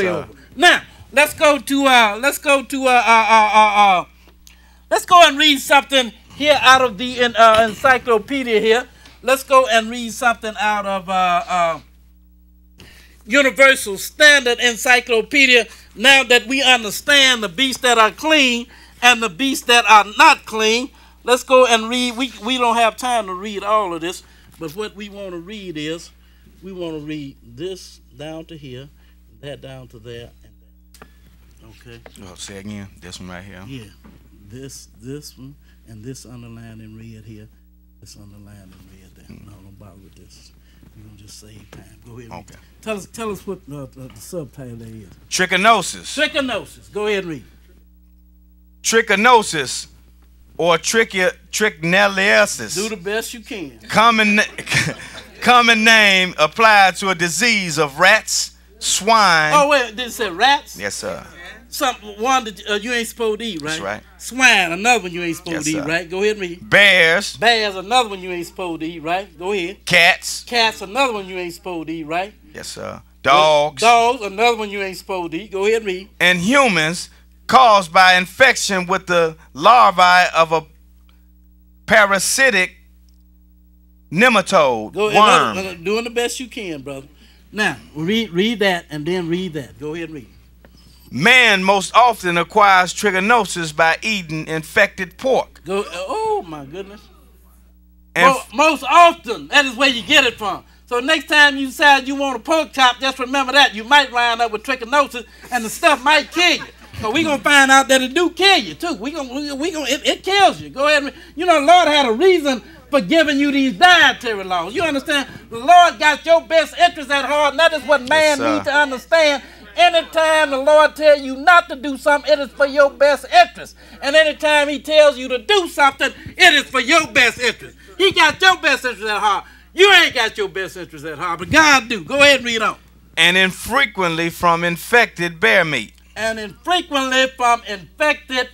way over. Now let's go and read something here out of the encyclopedia here. Let's go and read something out of Universal Standard Encyclopedia. Now that we understand the beasts that are clean and the beasts that are not clean, let's go and read. We don't have time to read all of this, but what we want to read is, we want to read this down to here, that down to there, and that. Okay. Oh, say again. This one right here. Yeah. This one, and this underlined in red here. This underlined in red there. No, don't bother with this. We're gonna just save time. Go ahead. Okay. Tell us what the subtitle there is. Trichinosis. Trichinosis. Go ahead and read. Trichinosis, or trichinosis. Do the best you can. Common name applied to a disease of rats, swine. Oh wait, did it say rats? Yes, sir. One that you ain't supposed to eat, right? That's right. Swine, another one you ain't supposed to eat, sir. right? Go ahead and read. Bears. Bears, another one you ain't supposed to eat, right? Go ahead. Cats. Cats, another one you ain't supposed to eat, right? Yes, sir. Dogs. Dogs, another one you ain't supposed to eat. Go ahead and read. And humans, caused by infection with the larvae of a parasitic nematode worm. Doing the best you can, brother. Now, read that and then read that. Go ahead and read. Man most often acquires trichinosis by eating infected pork. Oh, my goodness. Most often, that is where you get it from. So next time you decide you want a pork chop, just remember that. You might wind up with trichinosis, and the stuff might kill you. So we're going to find out that it do kill you, too. It kills you. Go ahead and, the Lord had a reason for giving you these dietary laws. You understand? The Lord got your best interest at heart, and that is what man needs to understand. Anytime the Lord tells you not to do something, it is for your best interest. And anytime he tells you to do something, it is for your best interest. He got your best interest at heart. You ain't got your best interest at heart, but God do. Go ahead and read on. And infrequently from infected bear meat. And infrequently from infected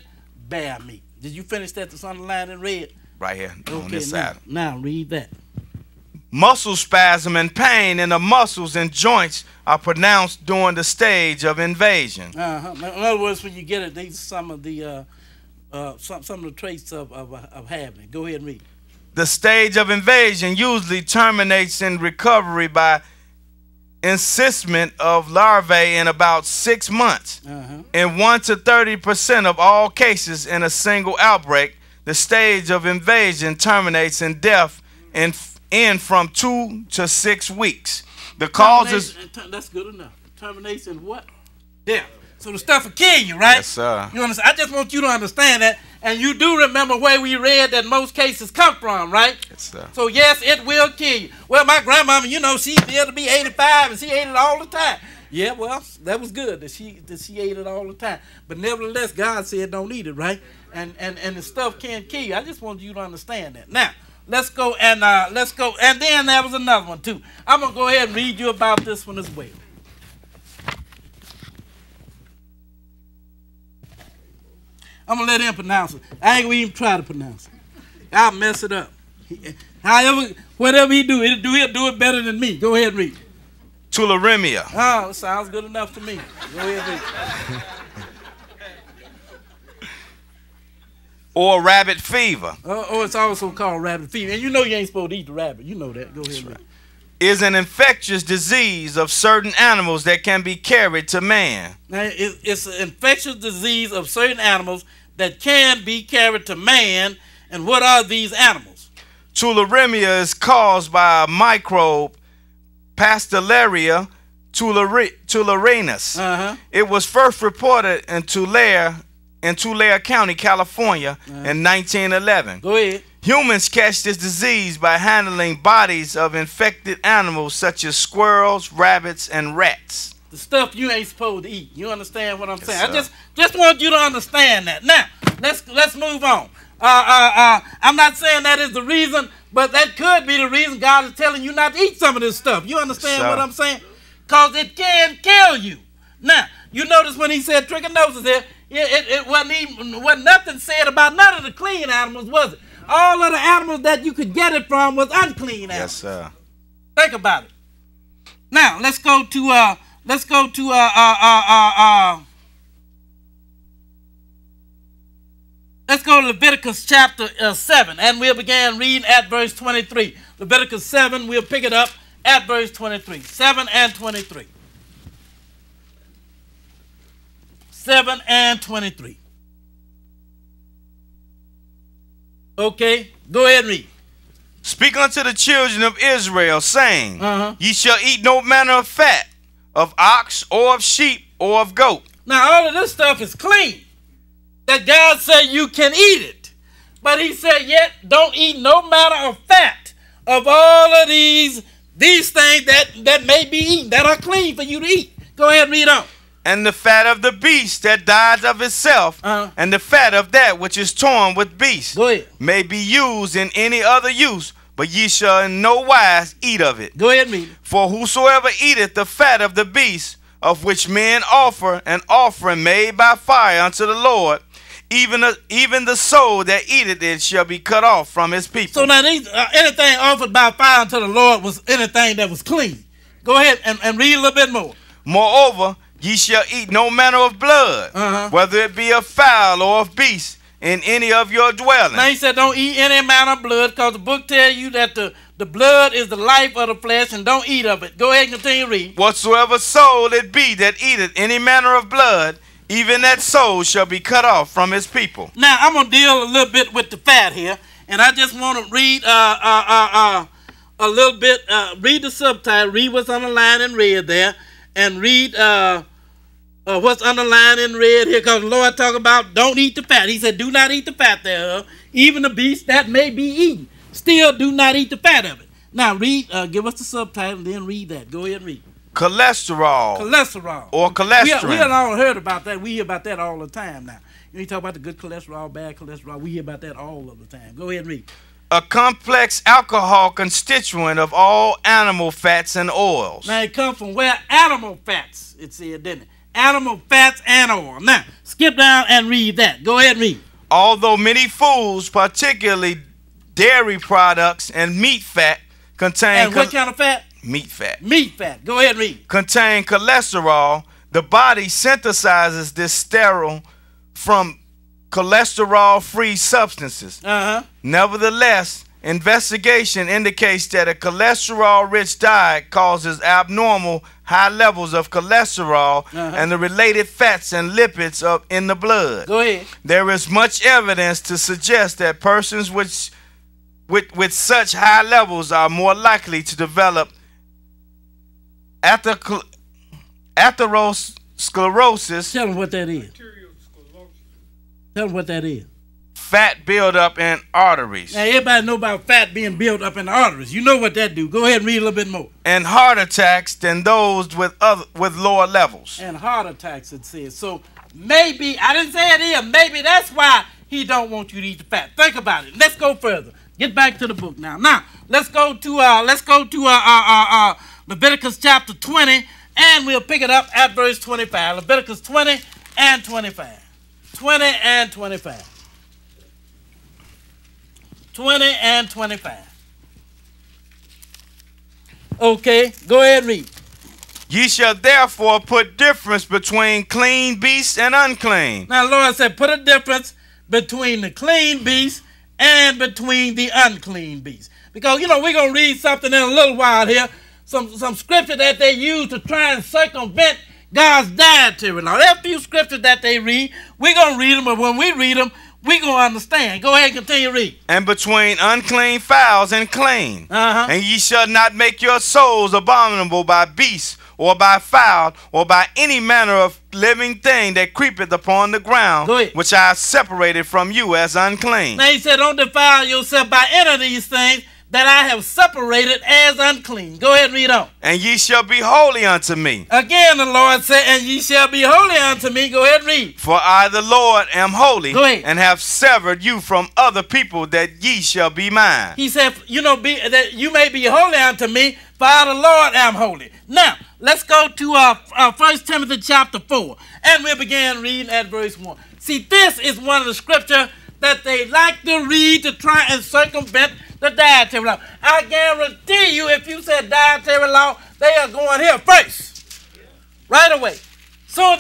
bear meat. Did you finish that? That's underlined in red? Right here on this side. Now read that. Muscle spasm and pain in the muscles and joints are pronounced during the stage of invasion. In other words, when you get it, these are some of the traits of having it. Go ahead and read. The stage of invasion usually terminates in recovery by encystment of larvae in about 6 months. In 1 to 30% of all cases in a single outbreak, the stage of invasion terminates in death in from 2 to 6 weeks. The causes. That's good enough. Terminates in what? Death. So the stuff will kill you, right? Yes, sir. You understand? I just want you to understand that. And you do remember where we read that most cases come from, right? Yes, sir. So yes, it will kill you. Well, my grandmama, she lived to be 85 and she ate it all the time. Yeah, well, that was good that she ate it all the time. But nevertheless, God said don't eat it, right? And the stuff can't kill you. I just want you to understand that. Now, let's go. And then there was another one too. I'm gonna go ahead and read you about this one as well. I'm going to let him pronounce it. I ain't going to even try to pronounce it. I'll mess it up. Whatever he do, he'll do it better than me. Go ahead and read. Tularemia. Oh, sounds good enough to me. Go ahead and read. Or rabbit fever. It's also called rabbit fever. And you ain't supposed to eat the rabbit. You know that. Go ahead and read. Is an infectious disease of certain animals that can be carried to man. Now, it's an infectious disease of certain animals that can be carried to man. And what are these animals? Tularemia is caused by a microbe, Pastellaria tularenus. It was first reported in Tulare County, California in 1911. Go ahead. Humans catch this disease by handling bodies of infected animals such as squirrels, rabbits, and rats. The stuff you ain't supposed to eat. You understand what I'm saying? I just want you to understand that. Now, let's move on. I'm not saying that is the reason, but that could be the reason God is telling you not to eat some of this stuff. You understand what I'm saying? Because it can kill you. Now, you notice when he said trichinosis here, it wasn't nothing said about none of the clean animals, was it? All of the animals that you could get it from was unclean animals. Yes, sir. Think about it. Now let's go to let's go to let's go to Leviticus chapter 7, and we'll begin reading at verse 23. Leviticus 7, we'll pick it up at verse 23. 7 and 23. 7 and 23. Okay, go ahead and read. Speak unto the children of Israel, saying, Ye shall eat no manner of fat, of ox, or of sheep, or of goat. Now, all of this stuff is clean. That God said you can eat it. But he said, yet don't eat no manner of fat of all of these things that may be eaten, that are clean for you to eat. Go ahead and read on. And the fat of the beast that dies of itself, and the fat of that which is torn with beasts, go ahead, may be used in any other use, but ye shall in no wise eat of it. Go ahead and read it. For whosoever eateth the fat of the beast, of which men offer an offering made by fire unto the Lord, even the soul that eateth it shall be cut off from his people. So now anything offered by fire unto the Lord was anything that was clean. Go ahead and read a little bit more. Moreover, ye shall eat no manner of blood, whether it be of fowl or of beast, in any of your dwellings. Now he said don't eat any manner of blood, because the book tells you that the blood is the life of the flesh, and don't eat of it. Go ahead and continue to read. Whatsoever soul it be that eateth any manner of blood, even that soul shall be cut off from his people. Now I'm going to deal a little bit with the fat here, and I just want to read a little bit, read the subtitle, read what's underlined in red there, and read what's underlined in red here, because the Lord talk about don't eat the fat. He said do not eat the fat thereof, even the beast that may be eaten. Still do not eat the fat of it. Now read, give us the subtitle and then read that. Go ahead and read. Cholesterol. Cholesterol. Or cholesterol. We have all heard about that. We hear about that all the time now. You talk about the good cholesterol, bad cholesterol. We hear about that all of the time. Go ahead and read. A complex alcohol constituent of all animal fats and oils. Now it comes from where? Animal fats, it said, didn't it? Animal fats and oil. Now, skip down and read that. Go ahead and read. Although many foods, particularly dairy products and meat fat, contain... And what kind of fat? Meat fat. Meat fat. Go ahead and read. Contain cholesterol. The body synthesizes this sterol from cholesterol-free substances. Nevertheless, investigation indicates that a cholesterol-rich diet causes abnormal high levels of cholesterol and the related fats and lipids in the blood. Go ahead. There is much evidence to suggest that persons with such high levels are more likely to develop atherosclerosis. Tell them what that is. Tell them what that is. Fat buildup in arteries. Now, everybody know about fat being built up in the arteries. You know what that do. Go ahead and read a little bit more. And heart attacks than those with lower levels. And heart attacks, it says. So maybe, I didn't say it here, maybe that's why he don't want you to eat the fat. Think about it. Let's go further. Get back to the book now. Now, let's go to Leviticus chapter 20, and we'll pick it up at verse 25. Leviticus 20 and 25. 20 and 25. 20 and 25. Okay, go ahead and read. Ye shall therefore put difference between clean beasts and unclean. Now, the Lord said, put a difference between the clean beast and between the unclean beast. Because, we're going to read something in a little while here, some scripture that they use to try and circumvent God's dietary law. There are a few scriptures that they read. We're going to read them, but when we read them, we're going to understand. Go ahead and continue to read. And between unclean fowls and clean. And ye shall not make your souls abominable by beasts, or by fowl, or by any manner of living thing that creepeth upon the ground, which I have separated from you as unclean. Now he said, don't defile yourself by any of these things that I have separated as unclean. Go ahead and read on. And ye shall be holy unto me. Again, the Lord said, and ye shall be holy unto me. Go ahead and read. For I, the Lord, am holy. Go ahead. And have severed you from other people, that ye shall be mine. He said, that you may be holy unto me, for I, the Lord, am holy. Now, let's go to 1 Timothy chapter 4, and we'll begin reading at verse 1. See, this is one of the scriptures that they like to read to try and circumvent the dietary law. I guarantee you, if you said dietary law, they are going here first. right away. Soon